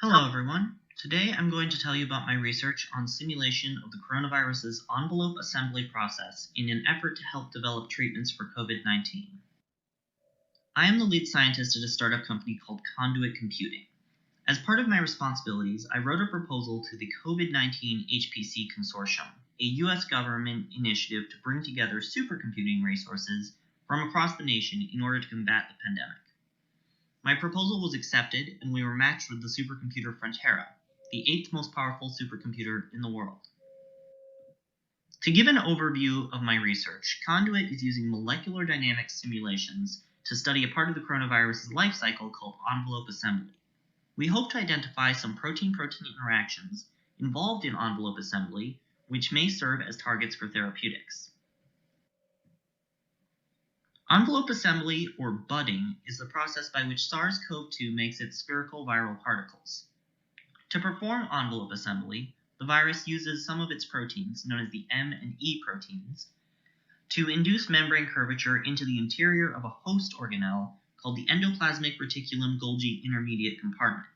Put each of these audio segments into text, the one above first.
Hello everyone. Today I'm going to tell you about my research on simulation of the coronavirus's envelope assembly process in an effort to help develop treatments for COVID-19. I am the lead scientist at a startup company called Conduit Computing. As part of my responsibilities, I wrote a proposal to the COVID-19 HPC Consortium, a US government initiative to bring together supercomputing resources from across the nation in order to combat the pandemic. My proposal was accepted, and we were matched with the supercomputer Frontera, the 8th most powerful supercomputer in the world. To give an overview of my research, Conduit is using molecular dynamics simulations to study a part of the coronavirus's life cycle called envelope assembly. We hope to identify some protein-protein interactions involved in envelope assembly, which may serve as targets for therapeutics. Envelope assembly, or budding, is the process by which SARS CoV-2 makes its spherical viral particles. To perform envelope assembly, the virus uses some of its proteins, known as the M and E proteins, to induce membrane curvature into the interior of a host organelle called the endoplasmic reticulum Golgi intermediate compartment.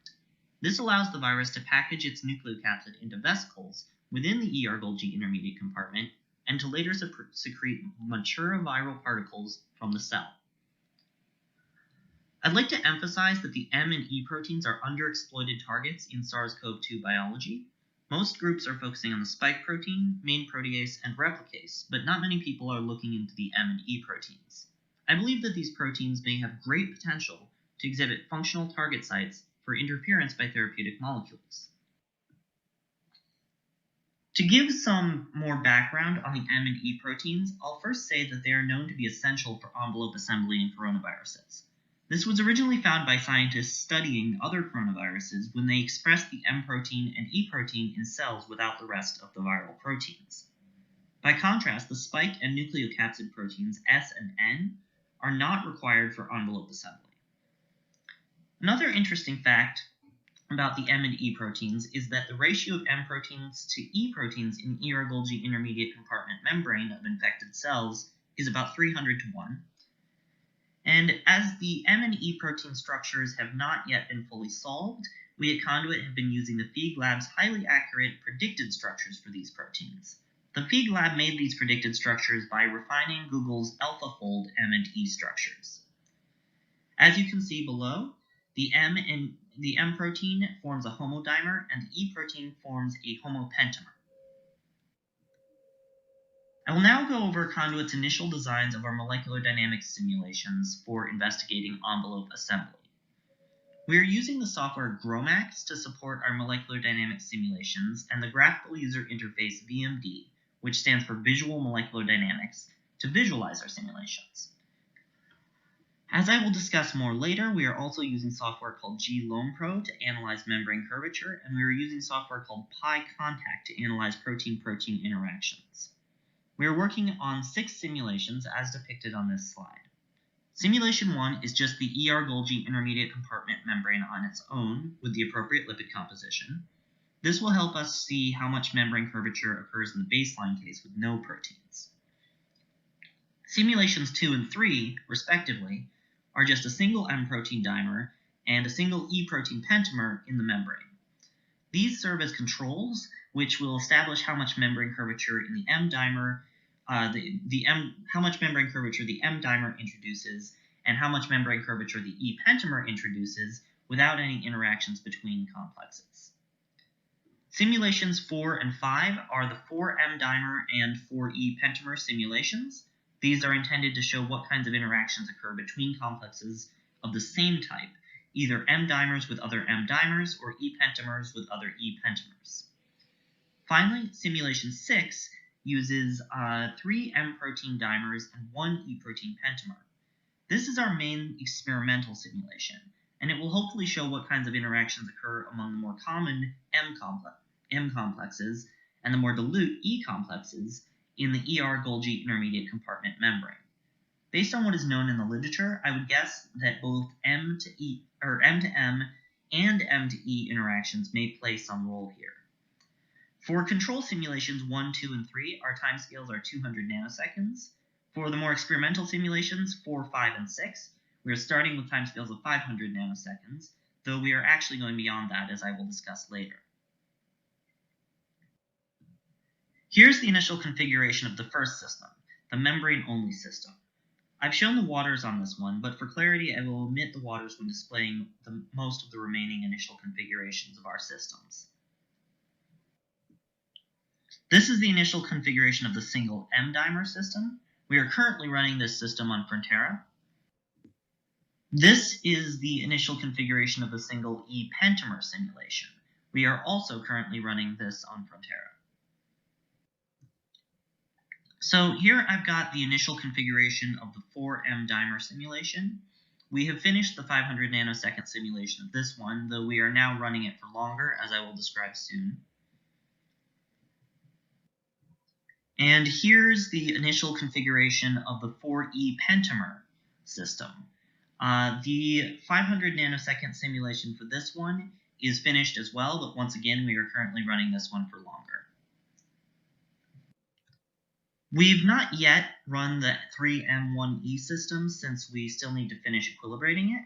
This allows the virus to package its nucleocapsid into vesicles within the ER Golgi intermediate compartment and to later secrete mature viral particles from the cell. I'd like to emphasize that the M and E proteins are underexploited targets in SARS-CoV-2 biology. Most groups are focusing on the spike protein, main protease, and replicase, but not many people are looking into the M and E proteins. I believe that these proteins may have great potential to exhibit functional target sites for interference by therapeutic molecules. To give some more background on the M and E proteins, I'll first say that they are known to be essential for envelope assembly in coronaviruses. This was originally found by scientists studying other coronaviruses when they expressed the M protein and E protein in cells without the rest of the viral proteins. By contrast, the spike and nucleocapsid proteins S and N are not required for envelope assembly. Another interesting fact about the M and E proteins is that the ratio of M proteins to E proteins in ER Golgi intermediate compartment membrane of infected cells is about 300 to 1. And as the M and E protein structures have not yet been fully solved, we at Conduit have been using the FIG Lab's highly accurate predicted structures for these proteins. The FIG Lab made these predicted structures by refining Google's AlphaFold M and E structures. As you can see below, the M protein forms a homodimer, and the E protein forms a homopentamer. I will now go over Conduit's initial designs of our molecular dynamics simulations for investigating envelope assembly. We are using the software GROMACS to support our molecular dynamics simulations and the graphical user interface VMD, which stands for Visual Molecular Dynamics, to visualize our simulations. As I will discuss more later, we are also using software called GLOMPRO to analyze membrane curvature, and we are using software called PyContact to analyze protein-protein interactions. We are working on 6 simulations as depicted on this slide. Simulation 1 is just the ER Golgi intermediate compartment membrane on its own with the appropriate lipid composition. This will help us see how much membrane curvature occurs in the baseline case with no proteins. Simulations 2 and 3, respectively, are just a single M protein dimer and a single E protein pentamer in the membrane. These serve as controls, which will establish how much membrane curvature in the M dimer, how much membrane curvature the M dimer introduces, and how much membrane curvature the E pentamer introduces without any interactions between complexes. Simulations 4 and 5 are the 4M dimer and 4E pentamer simulations. These are intended to show what kinds of interactions occur between complexes of the same type, either M dimers with other M dimers or E pentamers with other E pentamers. Finally, simulation 6 uses 3 M protein dimers and 1 E protein pentamer. This is our main experimental simulation, and it will hopefully show what kinds of interactions occur among the more common M complexes and the more dilute E complexes in the ER Golgi intermediate compartment membrane. Based on what is known in the literature, I would guess that both M to M and M to E interactions may play some role here. For control simulations 1, 2, and 3, our timescales are 200 nanoseconds. For the more experimental simulations 4, 5, and 6, we are starting with timescales of 500 nanoseconds. though we are actually going beyond that, as I will discuss later. Here's the initial configuration of the first system, the membrane-only system. I've shown the waters on this one, but for clarity I will omit the waters when displaying most of the remaining initial configurations of our systems. This is the initial configuration of the single M-dimer system. We are currently running this system on Frontera. This is the initial configuration of the single E-pentamer simulation. We are also currently running this on Frontera. So here I've got the initial configuration of the 4M dimer simulation. We have finished the 500 nanosecond simulation of this one, though we are now running it for longer, as I will describe soon. And here's the initial configuration of the 4E pentamer system. The 500 nanosecond simulation for this one is finished as well, but once again we are currently running this one for longer. We've not yet run the 3M1E system since we still need to finish equilibrating it.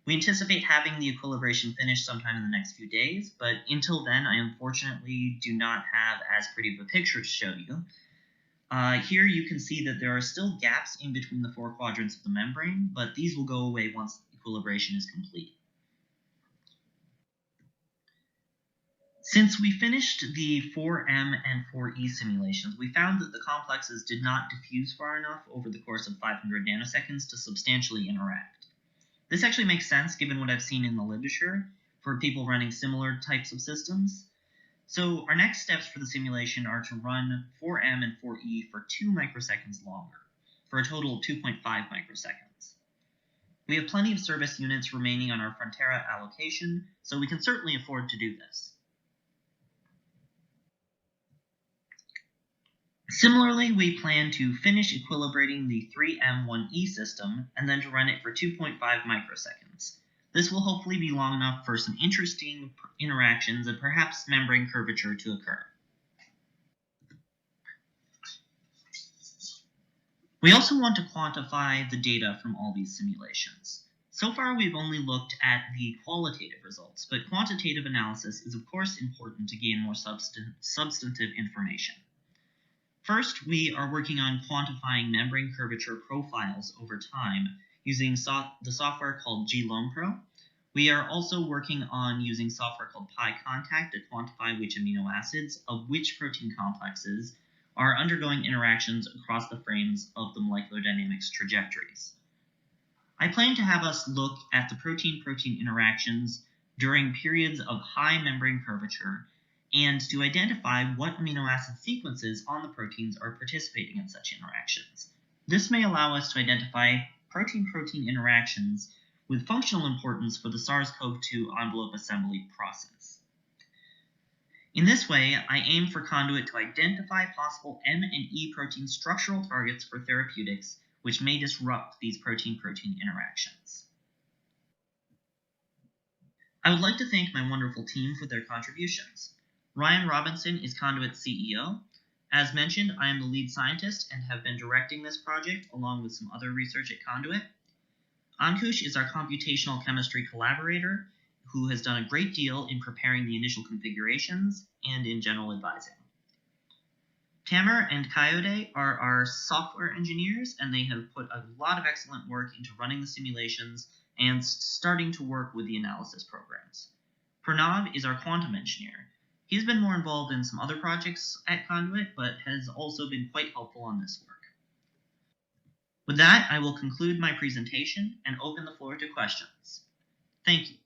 We anticipate having the equilibration finished sometime in the next few days, but until then I unfortunately do not have as pretty of a picture to show you. Here you can see that there are still gaps in between the 4 quadrants of the membrane, but these will go away once equilibration is complete. Since we finished the 4M and 4E simulations, we found that the complexes did not diffuse far enough over the course of 500 nanoseconds to substantially interact. This actually makes sense given what I've seen in the literature for people running similar types of systems. So our next steps for the simulation are to run 4M and 4E for 2 microseconds longer, for a total of 2.5 microseconds. We have plenty of service units remaining on our Frontera allocation, so we can certainly afford to do this. Similarly, we plan to finish equilibrating the 3M1E system and then to run it for 2.5 microseconds. This will hopefully be long enough for some interesting interactions and perhaps membrane curvature to occur. We also want to quantify the data from all these simulations. So far we've only looked at the qualitative results, but quantitative analysis is of course important to gain more substantive information. First, we are working on quantifying membrane curvature profiles over time using the software called GLOMPRO. We are also working on using software called PyContact to quantify which amino acids of which protein complexes are undergoing interactions across the frames of the molecular dynamics trajectories. I plan to have us look at the protein-protein interactions during periods of high membrane curvature and to identify what amino acid sequences on the proteins are participating in such interactions. This may allow us to identify protein-protein interactions with functional importance for the SARS CoV-2 envelope assembly process. In this way, I aim for Conduit to identify possible M and E protein structural targets for therapeutics which may disrupt these protein-protein interactions. I would like to thank my wonderful team for their contributions. Ryan Robinson is Conduit's CEO. As mentioned, I am the lead scientist and have been directing this project along with some other research at Conduit. Ankush is our computational chemistry collaborator who has done a great deal in preparing the initial configurations and in general advising. Tamer and Coyote are our software engineers, and they have put a lot of excellent work into running the simulations and starting to work with the analysis programs. Pranav is our quantum engineer. He's been more involved in some other projects at Conduit, but has also been quite helpful on this work. With that, I will conclude my presentation and open the floor to questions. Thank you.